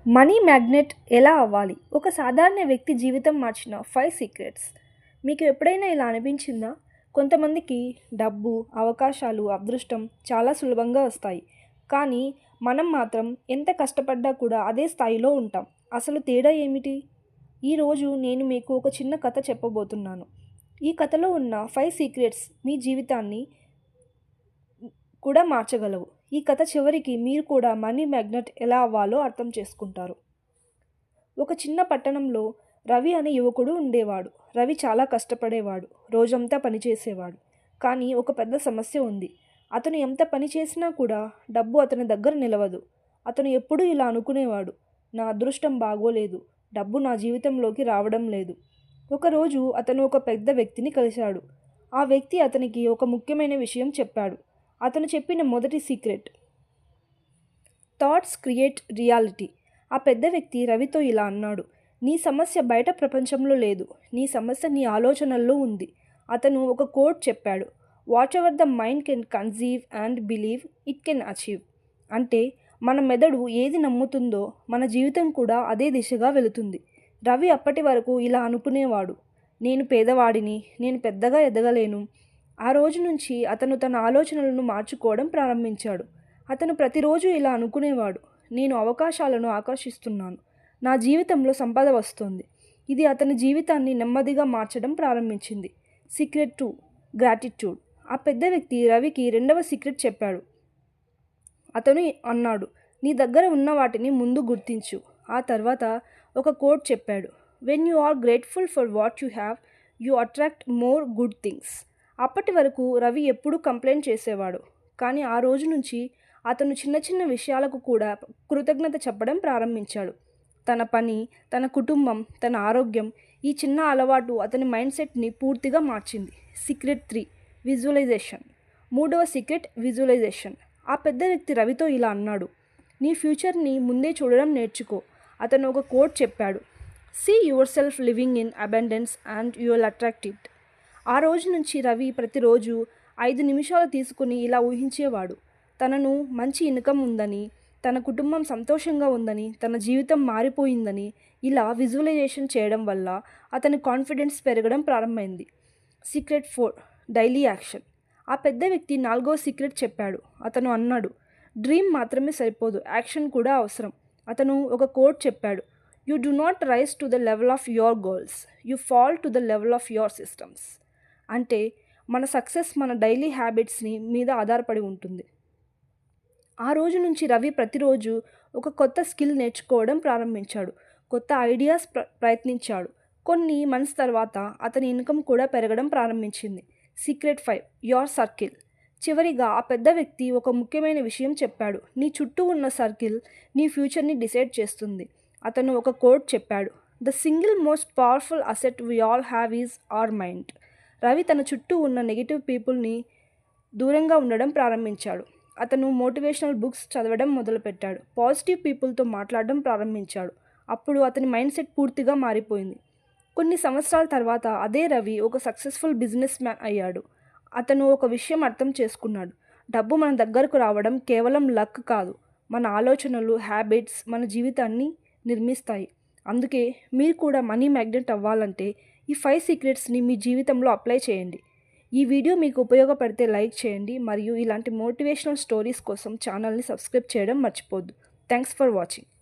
Money magnet ఎలా అవ్వాలి? ఒక సాధారణ వ్యక్తి జీవితం మార్చిన 5 సీక్రెట్స్. మీకు ఎప్పుడైనా ఇలా అనిపించిందా? కొంతమందికి డబ్బు, అవకాశాలు, అదృష్టం చాలా సులభంగా వస్తాయి. కానీ మనం మాత్రం ఎంత కష్టపడ్డా కూడా అదే స్థాయిలో ఉంటాం. అసలు తేడా ఏమిటి? ఈరోజు నేను మీకు ఒక చిన్న కథ చెప్పబోతున్నాను. ఈ కథలో ఉన్న 5 సీక్రెట్స్ మీ జీవితాన్ని కూడా మార్చగలవు. ఈ కథ చివరికి మీరు కూడా మనీ మ్యాగ్నెట్ ఎలా అవ్వాలో అర్థం చేసుకుంటారు. ఒక చిన్న పట్టణంలో రవి అనే యువకుడు ఉండేవాడు. రవి చాలా కష్టపడేవాడు. రోజంతా పనిచేసేవాడు. కానీ ఒక పెద్ద సమస్య ఉంది. అతను ఎంత పని చేసినా కూడా డబ్బు అతని దగ్గర నిలవదు. అతను ఎప్పుడూ ఇలా అనుకునేవాడు, నా అదృష్టం బాగోలేదు, డబ్బు నా జీవితంలోకి రావడం లేదు. ఒకరోజు అతను ఒక పెద్ద వ్యక్తిని కలిశాడు. ఆ వ్యక్తి అతనికి ఒక ముఖ్యమైన విషయం చెప్పాడు. అతను చెప్పిన మొదటి సీక్రెట్, థాట్స్ క్రియేట్ రియాలిటీ. ఆ పెద్ద వ్యక్తి రవితో ఇలా అన్నాడు, నీ సమస్య బయట ప్రపంచంలో లేదు, నీ సమస్య నీ ఆలోచనల్లో ఉంది. అతను ఒక కోట్ చెప్పాడు, what ever the mind can conceive and believe it can achieve. అంటే మన మెదడు ఏది నమ్ముతుందో మన జీవితం కూడా అదే దిశగా వెళుతుంది. రవి అప్పటి వరకు ఇలా అనుకునేవాడు, నేను పేదవాడిని, నేను పెద్దగా ఎదగలేను. ఆ రోజు నుంచి అతను తన ఆలోచనలను మార్చుకోవడం ప్రారంభించాడు. అతను ప్రతిరోజు ఇలా అనుకునేవాడు, నేను అవకాశాలను ఆకర్షిస్తున్నాను, నా జీవితంలో సంపద వస్తుంది. ఇది అతని జీవితాన్ని నెమ్మదిగా మార్చడం ప్రారంభించింది. Secret 2, gratitude. ఆ పెద్ద వ్యక్తి రవికి రెండవ సీక్రెట్ చెప్పాడు. అతను అన్నాడు, నీ దగ్గర ఉన్న వాటిని ముందు గుర్తించు. ఆ తర్వాత ఒక కోట్ చెప్పాడు, when you are grateful for what you have, you attract more good things. అప్పటి వరకు రవి ఎప్పుడూ కంప్లైంట్ చేసేవాడు. కానీ ఆ రోజు నుంచి అతను చిన్న చిన్న విషయాలకు కూడా కృతజ్ఞత చెప్పడం ప్రారంభించాడు. తన పని, తన కుటుంబం, తన ఆరోగ్యం, ఈ చిన్న అలవాటు అతని మైండ్ సెట్ని పూర్తిగా మార్చింది. Secret 3, visualisation. మూడవ సీక్రెట్ విజువలైజేషన్. ఆ పెద్ద వ్యక్తి రవితో ఇలా అన్నాడు, నీ ఫ్యూచర్ని ముందే చూడడం నేర్చుకో. అతను ఒక కోట్ చెప్పాడు, see your self living in abundance and you will attract it. ఆ రోజు నుంచి రవి ప్రతిరోజు 5 నిమిషాలు తీసుకుని ఇలా ఊహించేవాడు, తనను మంచి ఇన్కమ్ ఉందని, తన కుటుంబం సంతోషంగా ఉందని, తన జీవితం మారిపోయిందని. ఇలా విజువలైజేషన్ చేయడం వల్ల అతని కాన్ఫిడెన్స్ పెరగడం ప్రారంభమైంది. Secret 4, daily action. ఆ పెద్ద వ్యక్తి 4వ సీక్రెట్ చెప్పాడు. అతను అన్నాడు, డ్రీమ్ మాత్రమే సరిపోదు, యాక్షన్ కూడా అవసరం. అతను ఒక కోట్ చెప్పాడు, you do not rise to the level of your goals, you fall to the level of your systems. అంటే మన సక్సెస్ మన డైలీ హ్యాబిట్స్ని మీద ఆధారపడి ఉంటుంది. ఆ రోజు నుంచి రవి ప్రతిరోజు ఒక కొత్త స్కిల్ నేర్చుకోవడం ప్రారంభించాడు. కొత్త ఐడియాస్ ప్రయత్నించాడు. కొన్ని మంత్స్ తర్వాత అతని ఇన్కమ్ కూడా పెరగడం ప్రారంభించింది. Secret 5, your circle. చివరిగా ఆ పెద్ద వ్యక్తి ఒక ముఖ్యమైన విషయం చెప్పాడు, నీ చుట్టూ ఉన్న సర్కిల్ నీ ఫ్యూచర్ని డిసైడ్ చేస్తుంది. అతను ఒక కోట్ చెప్పాడు, the single most powerful asset we all have is our mind. Ravi తన చుట్టూ ఉన్న నెగిటివ్ పీపుల్ని దూరంగా ఉండడం ప్రారంభించాడు. అతను మోటివేషనల్ బుక్స్ చదవడం మొదలుపెట్టాడు. పాజిటివ్ పీపుల్తో మాట్లాడడం ప్రారంభించాడు. అప్పుడు అతని మైండ్ సెట్ పూర్తిగా మారిపోయింది. కొన్ని సంవత్సరాల తర్వాత అదే రవి ఒక సక్సెస్ఫుల్ బిజినెస్ మ్యాన్ అయ్యాడు. అతను ఒక విషయం అర్థం చేసుకున్నాడు, డబ్బు మన దగ్గరకు రావడం కేవలం లక్ కాదు, మన ఆలోచనలు, హ్యాబిట్స్ మన జీవితాన్ని నిర్మిస్తాయి. అందుకే మీరు కూడా మనీ మ్యాగ్నెట్ అవ్వాలంటే ఈ 5 సీక్రెట్స్ని మీ జీవితంలో అప్లై చేయండి. ఈ వీడియో మీకు ఉపయోగపడితే లైక్ చేయండి మరియు ఇలాంటి మోటివేషనల్ స్టోరీస్ కోసం ఛానల్ని సబ్స్క్రైబ్ చేయడం మర్చిపోద్దు. Thanks for watching.